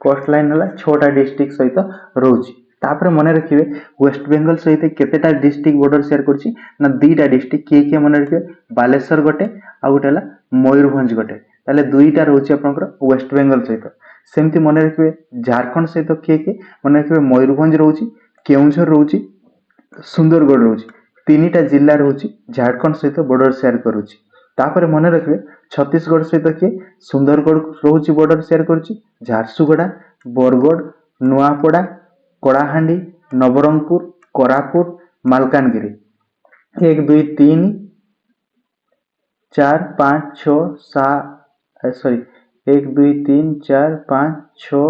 कोस्ट लाइन हला 6टा डिस्ट्रिक्ट सहित रहुछि। तापर मन रखिए वेस्ट बेंगल सहित केतेटा डिस्ट्रिक्ट बॉर्डर शेयर करछि ना 2टा डिस्ट्रिक्ट के मन रखिए बालेश्वर गोटे आ गोटे हला मयूरभंज गोटे। ताले 2टा रहुछि आपनकर वेस्ट बेंगल सहित। सेमति मन रखिए झारखंड सहित के मन रखिए मयूरभंज रहुछि, केउंझर रहुछि, सुंदरगढ़ रहुछि। 3टा जिल्ला रहुछि झारखंड सहित बॉर्डर शेयर करूछि। तापर मन रखिए छत्तीसगढ़ सहित के सुंदरगढ़ रहुछि बॉर्डर शेयर करूछि, झारसुगुड़ा, बरगढ़, नुआपड़ा, कलाहांडी, नवरंगपुर, कोरापुट, मालकानगिरी। 1 2 3 4 5 6 7 सॉरी 1 2 3 4 5 6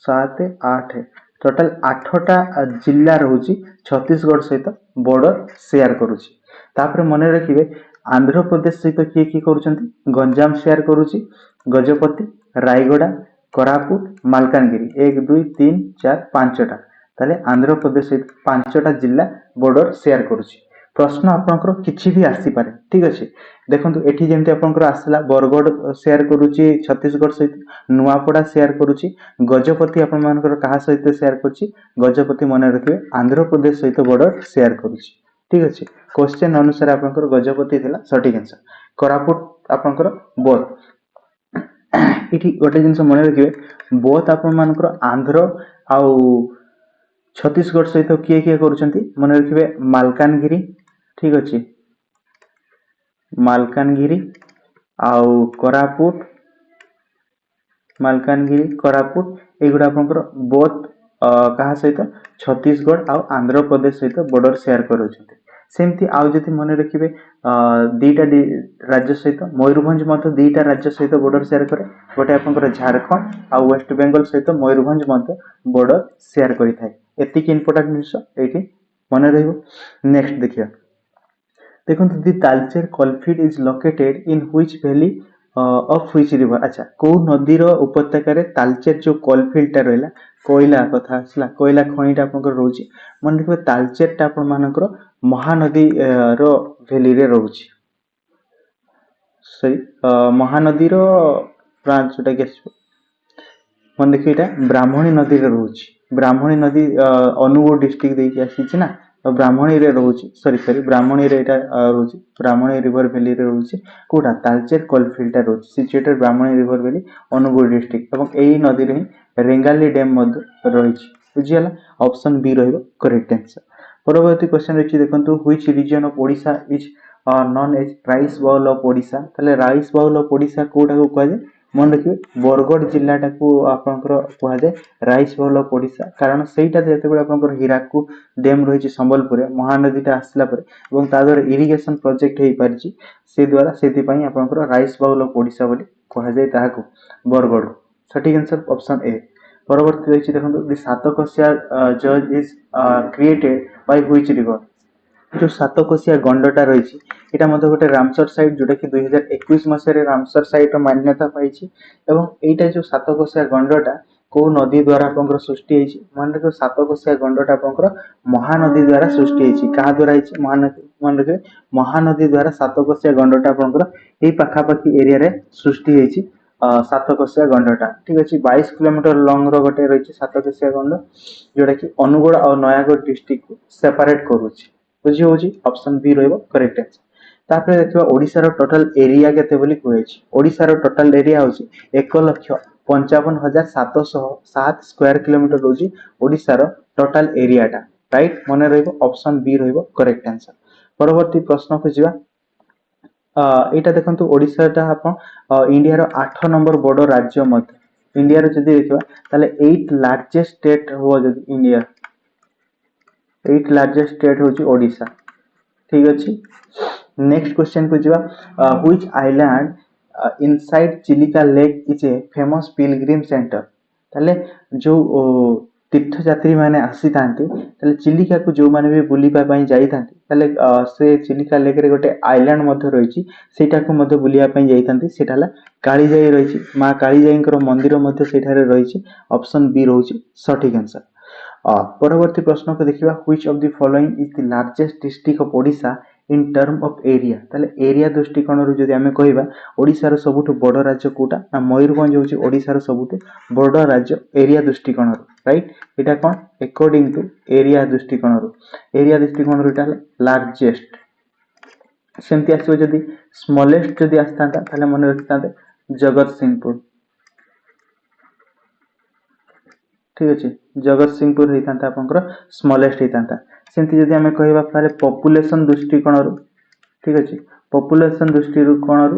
7 8 टोटल 8टा जिल्ला रहुछि छत्तीसगढ़ सहित बॉर्डर शेयर करूछि। तापर मन रखिए आंध्र प्रदेश सहित किए करूछंती गंजाम शेयर करूछि, गजपति, रायगड़ा, कोरापुट, मालकानगिरी। 1 2 3 4 5टा ताले आंध्र प्रदेश सहित 5टा जिल्ला बॉर्डर शेयर करूछि। प्रश्न आपनकर किछि भी आसी पारे, ठीक अछि। देखंतु एठी जेमति आपनकर आसला बरगढ़ शेयर करूछि छत्तीसगढ़ सहित, नुआपड़ा शेयर करूछि, गजपति आपन मानकर कहा सहित शेयर करूछि गजपति मन रखिए आंध्र प्रदेश सहित बॉर्डर शेयर करूछि, ठीक अछि। क्वेश्चन अनुसार आपनकर गजपति थिला सटीक आंसर। कोरापुट आपनकर बोथ। इठी गोटे जिंस मन रखिए बोथ आपन मानकर आंध्र आउ छत्तीसगढ़ सहित किए करूछंती मन रखिए मालकानगिरी, ठीक अछि। मालकानगिरी आउ कोरापुट, मालकानगिरी कोरापुट एगुडा आपनकर बोथ कहा सहित छत्तीसगढ़ आउ आंध्र प्रदेश सहित बॉर्डर शेयर करूछंती। सेमती आउ जति मन रखिए 2टा राज्य सहित मयूरभंज मध्य 2टा राज्य सहित बॉर्डर शेयर करे। गोटे आपनकर झारखंड आउ वेस्ट बेंगल सहित मयूरभंज मध्य बॉर्डर शेयर करिथाय। एतिक इंपोर्टेंट जिंस एठी मन रहिबो। नेक्स्ट देखिया देखंतु the Talcher coalfield is located in which valley of which river. अच्छा को नदी रो उपत्यका रे तालचेर जो कॉलफिल्ड टा रहला कोयला कथा आसला कोयला खनिटा आपनकर रहउची मन रखिबे तालचेर टा आपन मानकर महानदी रो वैली रे रहउची। सही महानदी रो ब्रांच जोटा के मन देखिए एटा ब्राह्मणी नदी रे रहउची। ब्राह्मणी नदी अनुगुळ डिस्ट्रिक्ट देकी आसीची ना ब्राह्मणी रे रहउची सॉरी ब्राह्मणी रे एटा रहउची ब्राह्मणी रिवर वैली रे रहउची कोडा तालचेर कॉलफिल्ड टा रहउची situated Brahmani river valley Anugul district एवं एई नदी रे रेंगाली डैम मध्य रहिची। बुझियला ऑप्शन बी रहइबो करेक्ट आंसर। परवर्ती क्वेश्चन रहिची देखंतु which region of Odisha is known as rice bowl of Odisha. ताले राइस बाउल ऑफ ओडिशा कोडा को कहजे मन रखिए बरगढ़ जिल्लाटा को आपनकर कहा जाय राइस बाउल ऑफ ओडिशा कारण सेटा जेते बेले आपनकर हीराकू डैम रहिची संबलपुर महानदीटा आसला पर एवं ता द्वारा इरिगेशन प्रोजेक्ट हेई पारिची से द्वारा सेति पई आपनकर राइस बाउल ऑफ ओडिशा बोली कहा जाय ताहाको बरगढ़। सटीक आंसर ऑप्शन ए। परवर्ती रही देखो द सातकोशिया जज is created by which river जो सातकोशिया गंडटा रही এটা মধ্যে গোটে রামসর সাইট जोटा कि 2021 মସିহাରେ রামসর সাইট মান্যতা পাইছি এবং এইটা जो सातकोशिया गंडटा को नदी द्वारा आपंकर सृष्टि होती मन रखिए सातकोशिया गंडटा आपंकर महानदी द्वारा सृष्टि होती क्या द्वारा महानदी मन रखिए महानदी द्वारा सातकोशिया गंडटा आपंकर यही पाखापाखि एरिया रे सृष्टि होती सातकोशिया गंडटा ठीक अच्छे 22 किलोमीटर लंग रोटे रही सातकोशिया गंड जोटा कि अनुगुड़ और नयागढ़ डिस्ट्रिक्ट को सेपरेट करुच्ची बुझी होची ऑप्शन बी रहइबो करेक्ट आंसर तापर देखिबा ओडिसा रो टोटल एरिया केते बोली कहैछि ओडिसा रो टोटल एरिया होची 1,55,707 स्क्वायर किलोमीटर होची ओडिसा रो टोटल एरियाटा राइट मने रहइबो ऑप्शन बी रहइबो करेक्ट आंसर परवर्ती प्रश्न को जिबा एटा देखंतु ओडिसाटा आपण इंडिया रो 8 नंबर बड़ राज्य मध्य इंडिया रो जदी देखिबा ताले 8 लार्जेस्ट स्टेट हो जदी इंडिया 8 लार्जेस्ट स्टेट होची ओडिसा ठीक अछि नेक्स्ट क्वेश्चन को जिबा which island inside Chilika lake is a famous Pilgrim centre ताले जो तीर्थ यात्री माने आसी थांती ताले चिलिका को जो माने भी बुलीबा पई जाई थांती ताले से चिलिका लेक रे गोटे आइलैंड मध्ये रहिछि सेटा को मध्ये बुलिया पई जाई थांती सेटा हला कालीजाई रहिछि मां कालीजाईकर मंदिर मध्ये सेठारे रहिछि ऑप्शन बी रहउछि सटीक आंसर परवर्ती प्रश्न को देखिबा which of the following is the largest district of Odisha in term of area ताले एरिया दृष्टिकोण रु जदि आमे कहिबा ओडिसा रो सबुठु बड़ राज्य कोटा ना मयूरभंज होची ओडिसा रो सबुठु बड़ राज्य एरिया दृष्टिकोण रु right Etah cone according to area दृष्टिकोण रु एटा लार्जेस्ट सेमति आसीबो जदि स्मॉलेस्ट जदि आस्तांता ताले मन रखतांते जगत सिंहपुर ठीक अच्छे जगत सिंहपुर होता आपंकर स्मॉलेस्ट होता सेमती जदि आमे कहबा ताले पॉपुलेशन दृष्टिकोण रु ठीक अच्छे पॉपुलेशन दृष्टिकोण रु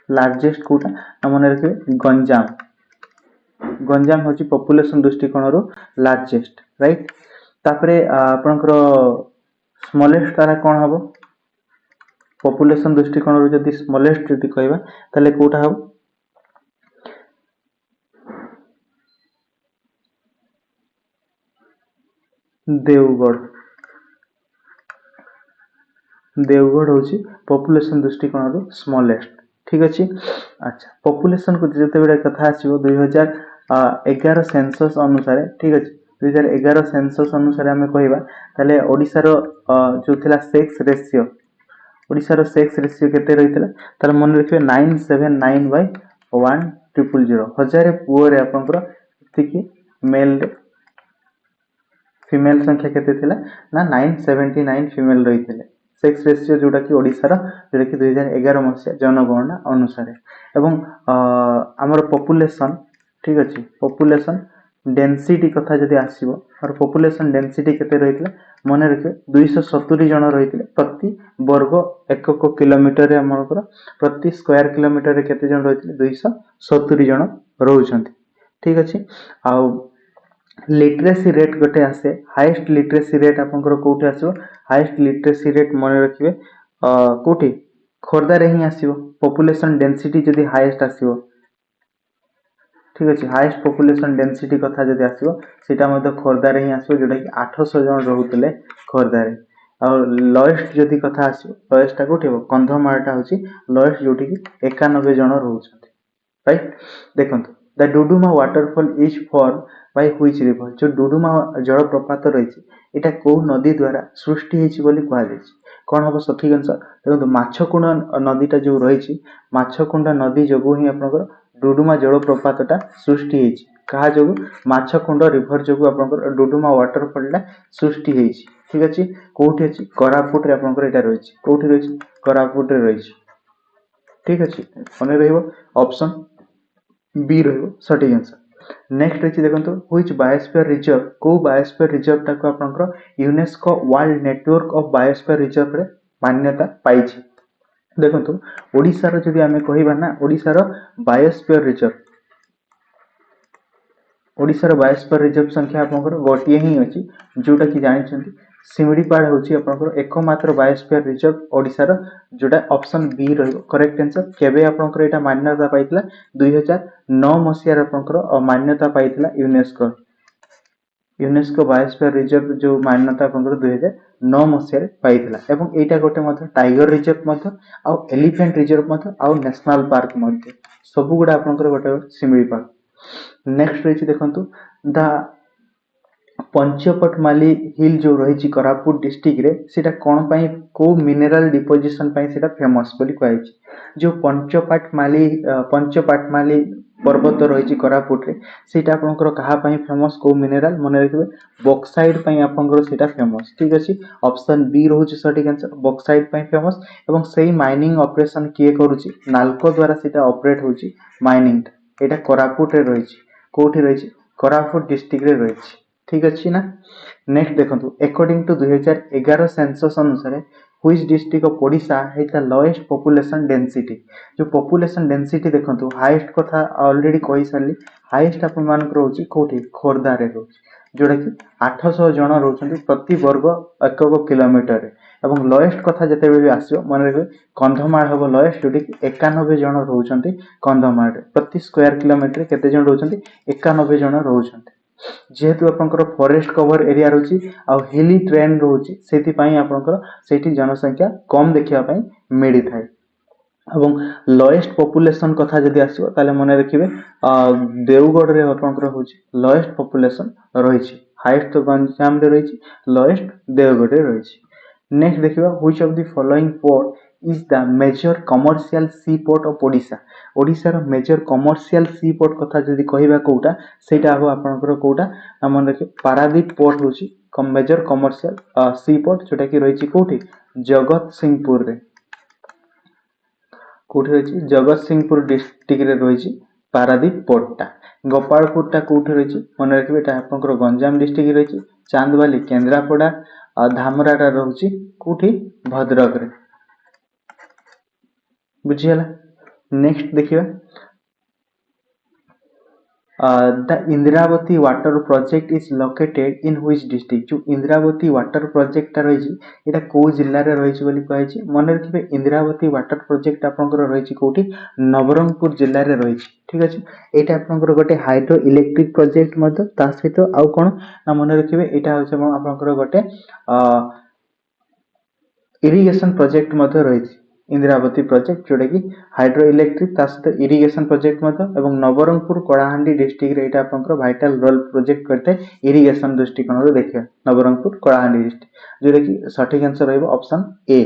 लार्जेस्ट कोटा मन रखिए गंजाम होची पॉपुलेशन दृष्टिकोण रु लार्जेस्ट राइट तापरे आपनकर स्मॉलेस्ट तारा कोन हबो पॉपुलेशन दृष्टिकोण रु जदि स्मॉलेस्ट जदि कहबा ताले कोटा हबो देवगढ़ होची पॉपुलेशन दृष्टिकोण रु स्मॉलेस्ट ठीक अच्छे अच्छा पॉपुलेशन को जते बेले कथा आसीबो 2011 सेंसस अनुसार ठीक अच्छे 2011 सेंसस अनुसार हमें कहबा ताले ओडिसा रो जो थिला सेक्स रेशियो ओडिसा रो सेक्स रेशियो केते रहितला ताले मन रखिबे 979/1,000 हजार पुओ रे आपनकर थिकी मेल फीमेल संख्या केते थिला ना 979 फीमेल रहितले सेक्स रेशियो जोटा कि ओडिसा रो जोटा कि 2011 मसिया जनगणना अनुसार एवं हमर पॉपुलेशन ठीक अछि पॉपुलेशन डेंसिटी कथा जदि आसीबो और पॉपुलेशन डेंसिटी केते रहितले मने रखे 270 जन रहितले प्रति वर्ग एकक किलोमीटर रे हमर प्रति स्क्वायर किलोमीटर रे केते जन रहितले 270 जन रहउछंती ठीक अछि आ लिटरेसी रेट गोटे आसे हाईएस्ट लिटरेसी रेट आपनकर कोठी आसीबो हाईएस्ट लिटरेसी रेट मन रखिबे कोठी खोरदा रे ही आसीबो पॉपुलेशन डेंसिटी जदि हाईएस्ट आसीबो ठीक अछि हाईएस्ट पॉपुलेशन डेंसिटी कथा जदि आसीबो सेटा मध्ये खोरदा रे ही आसीबो जोटा कि 800 जन रहउतले खोरदा रे और लोएस्ट जदि कथा आसीबो लोएस्ट टा कोठी हो कंधमाळटा होची लोएस्ट जोटी कि 91 जन रहउछंती राइट देखंतु the Duduma waterfall is form by which river जो डुडुमा जलप्रपात रही एटा को नदी द्वारा सृष्टि हेछि बोली कहा जायछि कोन हबो सठिक आंसर देखो माछकुंड नदीटा जो रही माछकुंड नदी जगु ही आपनकर डुडुमा जलप्रपातटा सृष्टि हेछि कहा जगु माछकुंड रिवर जगु आपनकर डुडुमा वाटरफॉलटा सृष्टि हेछि ठीक अछि कोठी अछि कोरापुट रे आपनकर एटा रही कोठी रही कोरापुट रे रही ठीक अछि मने रहइबो ऑप्शन बी रहइबो सठिक आंसर नेक्स्ट रही देखो व्हिच बायोस्फीयर रिजर्व को बायोस्फीयर रिजर्व टा को आपनकर UNESCO world network of biosphere reserve रे मान्यता पाइछि देखो ओडिसा रो जदि हमें कहिबा ना ओडिसा रो बायोस्फीयर रिजर्व संख्या आपनकर गोटिए ही अछि जोटा कि जानि छथि शिमिलीपाल हूँ आपंकर एकमात्र बायोस्फीयर रिजर्व ओडिशार जोटा ऑप्शन बी रहिबो करेक्ट आंसर। केबे आपंकर एटा मान्यता पाइतिला 2009 मसिया आपंकर मान्यता पाइतिला यूनेस्को बायोस्फीयर रिजर्व जो मान्यता आपंकर 2009 मसिया पाइतिला एवं एटा गोटे मध्य टाइगर रिजर्व मध्य आ एलिफेंट रिजर्व मध्य आ नेशनल पार्क मध्य सब गुडा आपंकर गोटे शिमिलीपाल। नेक्स्ट रही देखंतु द पंचपटमाली हिल जो रही कोरापुट डिस्ट्रिक्ट रे सेटा कौन पाई को मिनेराल डिपोजिशन पाई सेटा फेमस बोली कहैछि। जो पंचपाटमाली पर्वत रही कोरापुट रे सेटा आपनकर कहा पाई फेमस को मिनेराल मन रखिबे बॉक्साइट पाई आपनकर सेटा फेमस। ठीक अछि ऑप्शन बी रहउछि सटीक आंसर बॉक्साइट पाई फेमस एवं सेही माइनिंग ऑपरेशन किए करूछि नालको द्वारा सेटा ऑपरेट होछि माइनिंग एटा कोरापुट रे रही कोठी रही कोरापुट डिस्ट्रिक्ट रे रही। ठीक अच्छी ना। नेक्स्ट देखो अकॉर्डिंग टू 2011 सेंसस अनुसार व्हिच डिस्ट्रिक्ट ऑफ ओडिशा है द लोएस्ट पॉपुलेशन डेंसिटी। जो पॉपुलेशन डेंसिटी देखो हाईएस्ट कथा ऑलरेडी कहि सारली हाईएस्ट अपन मान रहउछि कोठी खोरदा रे रहउछि जोटा कि 800 जन रहउछन्ति प्रति वर्ग एकक किलोमीटर रे एवं लोएस्ट कथा जते भी आसियो मन रखिबे कंधमाल हबो लोएस्ट जोटी 91 जन रहउछन्ति कंधमाल रे प्रति स्क्वायर किलोमीटर केते जन रहउछन्ति 91 जन रहउछन्ति। जेहेतु आपंकर फॉरेस्ट कवर एरिया रही आ हिली ट्रेन रोचे से आपंकर जनसंख्या कम देखा मिली थाए एवं लोएस्ट पॉपुलेशन कथा जदि आसो ताले मन रखिए देवगढ़ रे आपंकर हूँ लोएस्ट पॉपुलेशन रही हाईएस्ट तो गंजाम रे रही लोएस्ट देवगढ़ रे रही। नेक्स्ट देखिबा which of the following port is the major commercial sea port of Odisha. ओडिशार मेजर कमर्शियल सी पोर्ट कथा जदि कहिबा कोउटा सेटा हो आपनकर कोउटा मन रखिए पारादीप पोर्ट होची मेजर कमर्शियल सी पोर्ट जोटा कि रही कोठी जगत सिंहपुर रे कोठी रही जगत सिंहपुर डिस्ट्रिक्ट रे रही पारादीप पोर्ट टा। गोपालपुर टा कोठी रही मन रखिए एटा आपनकर गंजाम डिस्ट्रिक्ट रही चांदबाली केंद्रापड़ा धामराटा रही कोठी भद्रक रे बुझीला। नेक्स्ट देखिए the Indravati water project is located in which district. जो इंद्रावती वाटर प्रोजेक्ट रही एटा को जिल्ला रे रही बोली कहैछि मन रखिबे इंद्रावती वाटर प्रोजेक्ट आपनकर रही कोठी नवरंगपुर जिल्ला रे रही। ठीक अछि एटा आपनकर गोटे हाइड्रो इलेक्ट्रिक प्रोजेक्ट मध ता सहित आउ कोन ना मन रखिबे एटा होछ आपनकर गोटे इरिगेशन प्रोजेक्ट मध रही इंद्रावती प्रोजेक्ट जोटा कि हाइड्रो इलेक्ट्रिक सहित इरिगेशन प्रोजेक्ट एवं नवरंगपुर कलाहांडी डिस्ट्रिक्ट रे आपंकर वाइटल रोल प्रोजेक्ट करते इरिगेशन दृष्टिकोण देखिए नवरंगपुर कलाहांडी डिस्ट्रिक्ट जोटा कि सठिक आंसर रहिबो option A.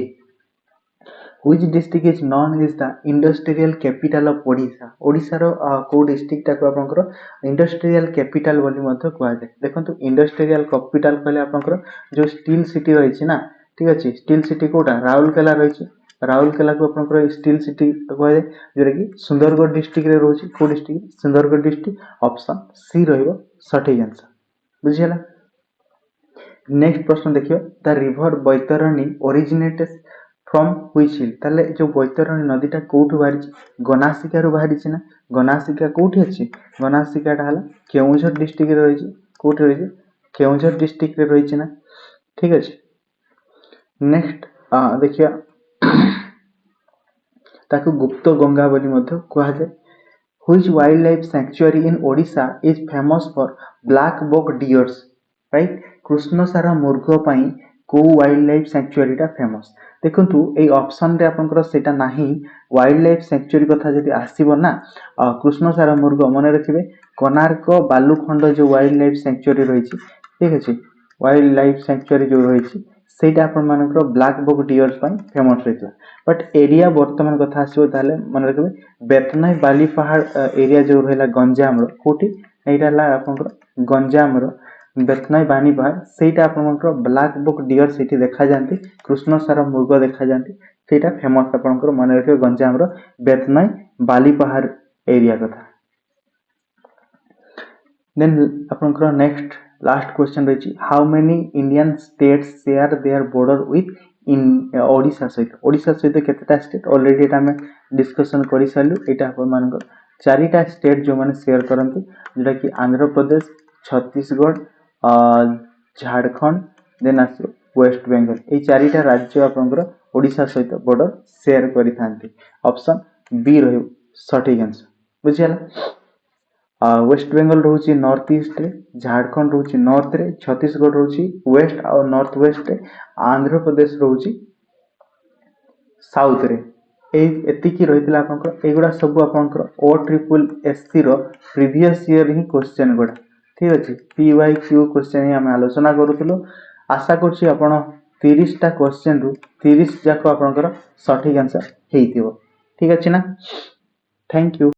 Which district is known as the industrial capital of Odisha. Odisha रो को डिस्ट्रिक्ट टाको आपंकर इंडस्ट्रियल कैपिटल बोली मध्य कुआ जाय। देखंतु इंडस्ट्रियल कैपिटल कहले आपंकर जो स्टील सिटी रही ना ठीक अछि स्टील सिटी कोटा राउरकेला रही राउरकेला को आपंकर स्टील सिटी कह जाए जोटा कि सुंदरगढ़ डिस्ट्रिक्ट रे रोची को district Sundargarh district option C रहिबो सठिक आंसर बुझियला। नेक्स्ट प्रश्न देखियो the river Baitarani originates from which hill. ताले जो बैतरणी नदीटा कोठु बाहरी गनासिका रु बाहरी ना गनासिका कोठी अछि गनासिकाटा हला केउझर डिस्ट्रिक्ट रे रही कोठी रही केउझर डिस्ट्रिक्ट रे रही ना ठीक अछि। नेक्स्ट देखिया ताकू गुप्त गंगा बोली मध्य कहा जाए। Which wild life sanctuary in Odisha is famous for black buck deers right कृष्णसार मृग पई को वाइल्ड लाइफ सैंक्चुअरी टा फेमस। देखंतु ए ऑप्शन रे आपनकर सेटा नाही वाइल्ड लाइफ सैंक्चुअरी कथा जदि आसीबो ना कृष्णसार मृग मन रखिबे कोणार्क बालुखंड जो वाइल्ड लाइफ सैंक्चुअरी रही ठीक अछि वाइल्ड लाइफ सैंक्चुअरी जो रही सेटा अपन मानकर ब्लैक बक डियर्स पई फेमस रहितला बट एरिया वर्तमान कथा आसीबो ताले मन रखिबे बेतनाई बाली पहाड़ एरिया जो रहला गंजाम रो कोठी एटा हला आपनकर गंजाम रो बेतनाई बानी पहाड़ सेटा आपनकर ब्लैक बक डियर सेठी देखा जानती कृष्णसार मृग देखा जानती सेटा फेमस आपनकर मन रखिबे गंजाम रो बेतनाई बाली पहाड़ एरिया कथा। देन आपनकर नेक्स्ट लास्ट क्वेश्चन रही how many Indian states share their border with इन ओडिशा सहित केतेटा स्टेट ऑलरेडी एटा हमें डिस्कशन करि सारलु एटा अपन मानकर चारिटा स्टेट जो माने शेयर करंती जेटा कि आंध्र प्रदेश छत्तीसगढ़ झारखंड देन आसो वेस्ट बेंगल ये चारिटा राज्य आपंकर ओडिशा सहित बॉर्डर शेयर करिथांती ऑप्शन बी रहिबो सठिक आंसर बुझिहला वेस्ट बेंगल रोची नॉर्थ ईस्ट रे झारखंड रोची नॉर्थ रे छत्तीसगढ़ रोची वेस्ट और नॉर्थ वेस्ट रे आंध्र प्रदेश रोची साउथ रे एतिकी रही एगुड़ा सब आपंकर ओ ट्रिपल एससी प्रीवियस ईयर ही क्वेश्चन गुड़ा ठीक अच्छे पी वाई क्यू क्वेश्चन ही आम आलोचना करूँ आशा करुँच आपण 30टा क्वेश्चन रु 30 जाक आपंकर सठिक आंसर ठीक अच्छे ना थैंक यू।